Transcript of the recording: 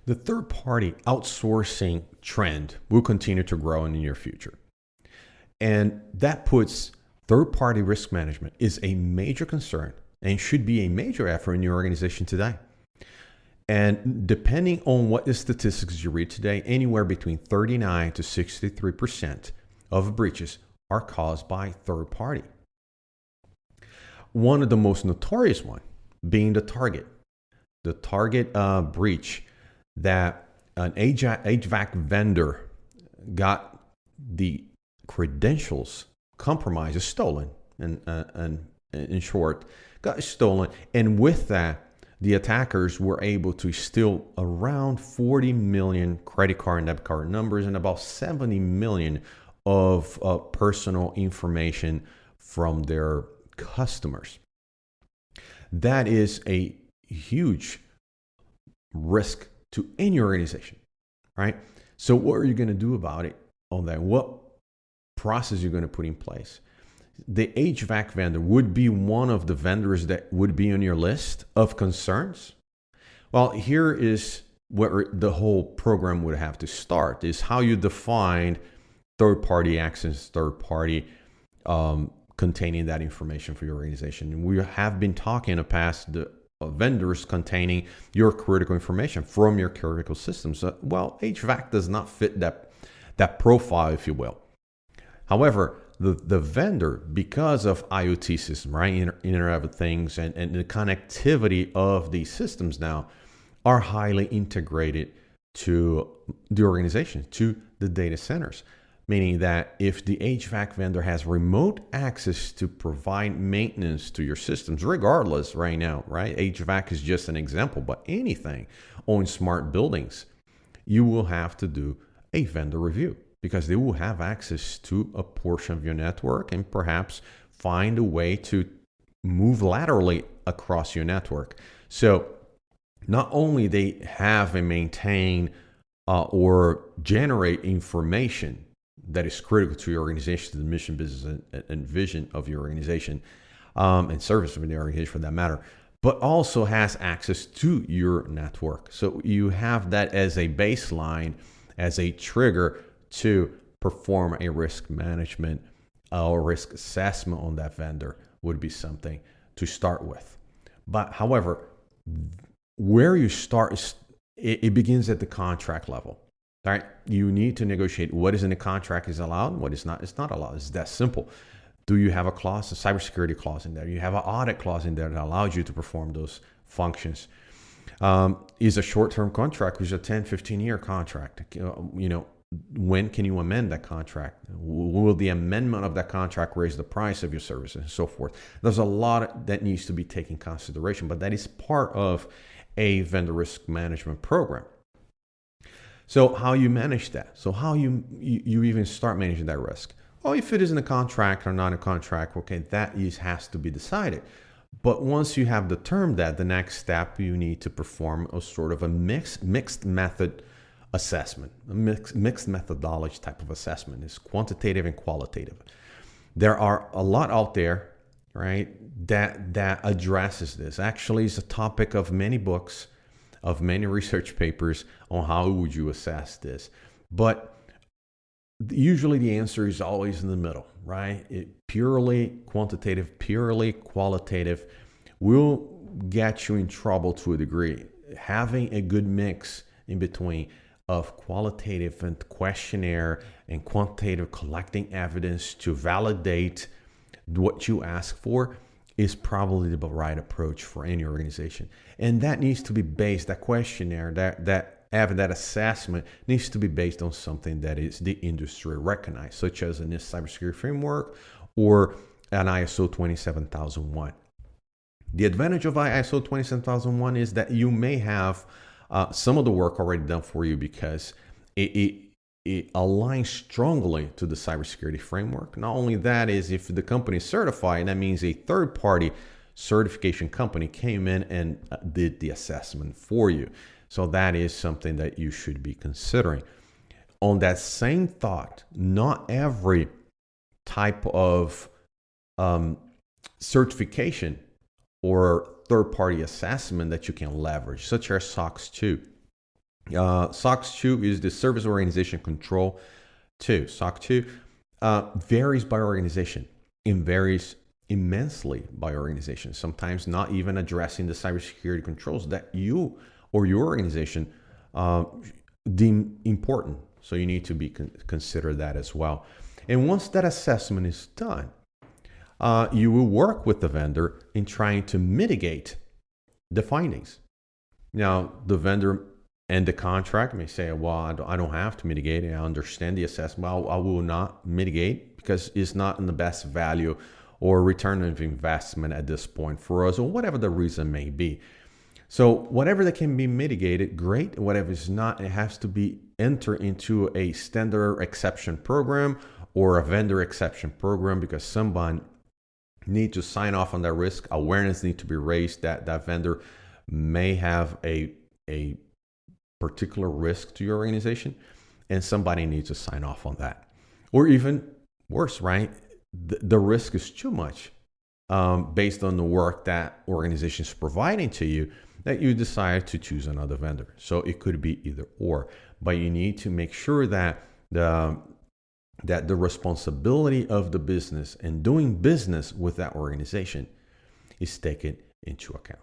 The third-party outsourcing trend will continue to grow in the near future. And that puts third-party risk management is a major concern and should be a major effort in your organization today. And depending on what the statistics you read today, anywhere between 39 to 63% of breaches are caused by third party. One of the most notorious one being the Target. The Target breach that an HVAC vendor got the credentials compromised, stolen, and in short, got stolen. And with that, the attackers were able to steal around 40 million credit card and debit card numbers and about 70 million of personal information from their customers. That is a huge risk to any organization, right? So what are you going to do about it on that? What process you're going to put in place? The HVAC vendor would be one of the vendors that would be on your list of concerns. Well, here is where the whole program would have to start, is how you define third-party access, third-party containing that information for your organization. And we have been talking in the past the vendors containing your critical information from your critical systems. Well, HVAC does not fit that profile, if you will. However, the vendor, because of IoT system, right, Internet of Things, and the connectivity of these systems now are highly integrated to the organization, to the data centers. Meaning that if the HVAC vendor has remote access to provide maintenance to your systems, regardless right now, right? HVAC is just an example, but anything on smart buildings, you will have to do a vendor review because they will have access to a portion of your network and perhaps find a way to move laterally across your network. So not only they have and maintain or generate information that is critical to your organization, to the mission, business, and vision of your organization, and service of the organization for that matter, but also has access to your network. So you have that as a baseline, as a trigger to perform a risk management or risk assessment on that vendor would be something to start with. But however, where you start is it begins at the contract level. All right, you need to negotiate what is in the contract is allowed, what is not. It's not allowed. It's that simple. Do you have a clause, a cybersecurity clause in there? You have an audit clause in there that allows you to perform those functions. Is a short-term contract, which is a 10, 15-year contract. When can you amend that contract? Will the amendment of that contract raise the price of your services and so forth? There's a lot that needs to be taken into consideration, but that is part of a vendor risk management program. So how you manage that? So how you even start managing that risk? Well, if it is in a contract or not a contract, okay, that has to be decided. But once you have determined that, the next step, you need to perform a sort of a mixed method assessment, a mixed methodology type of assessment. It's quantitative and qualitative. There are a lot out there, right, that addresses this. Actually, it's a topic of many books, of many research papers on how would you assess this. But usually the answer is always in the middle, right? Purely quantitative, purely qualitative will get you in trouble to a degree. Having a good mix in between of qualitative and questionnaire and quantitative, collecting evidence to validate what you ask for, is probably the right approach for any organization. And that needs to be based, that questionnaire, that assessment needs to be based on something that is the industry recognized, such as a NIST cybersecurity framework or an ISO 27001. The advantage of ISO 27001 is that you may have some of the work already done for you because it aligns strongly to the cybersecurity framework. Not only that is, if the company is certified, that means a third-party certification company came in and did the assessment for you. So that is something that you should be considering. On that same thought, not every type of certification or third-party assessment that you can leverage, such as SOX 2, SOX 2 is the Service Organization Control 2. SOC 2 varies by organization and varies immensely by organization, sometimes not even addressing the cybersecurity controls that you or your organization deem important. So you need to be consider that as well. And once that assessment is done, you will work with the vendor in trying to mitigate the findings. Now, the vendor and the contract may say, well, I don't have to mitigate. I understand the assessment. Well, I will not mitigate because it's not in the best value or return of investment at this point for us, or whatever the reason may be. So whatever that can be mitigated, great. Whatever is not, it has to be entered into a standard exception program or a vendor exception program, because someone need to sign off on that risk. Awareness need to be raised that that vendor may have a particular risk to your organization, and somebody needs to sign off on that. Or even worse, right? The risk is too much based on the work that organization is providing to you, that you decide to choose another vendor. So it could be either or, but you need to make sure that the responsibility of the business and doing business with that organization is taken into account.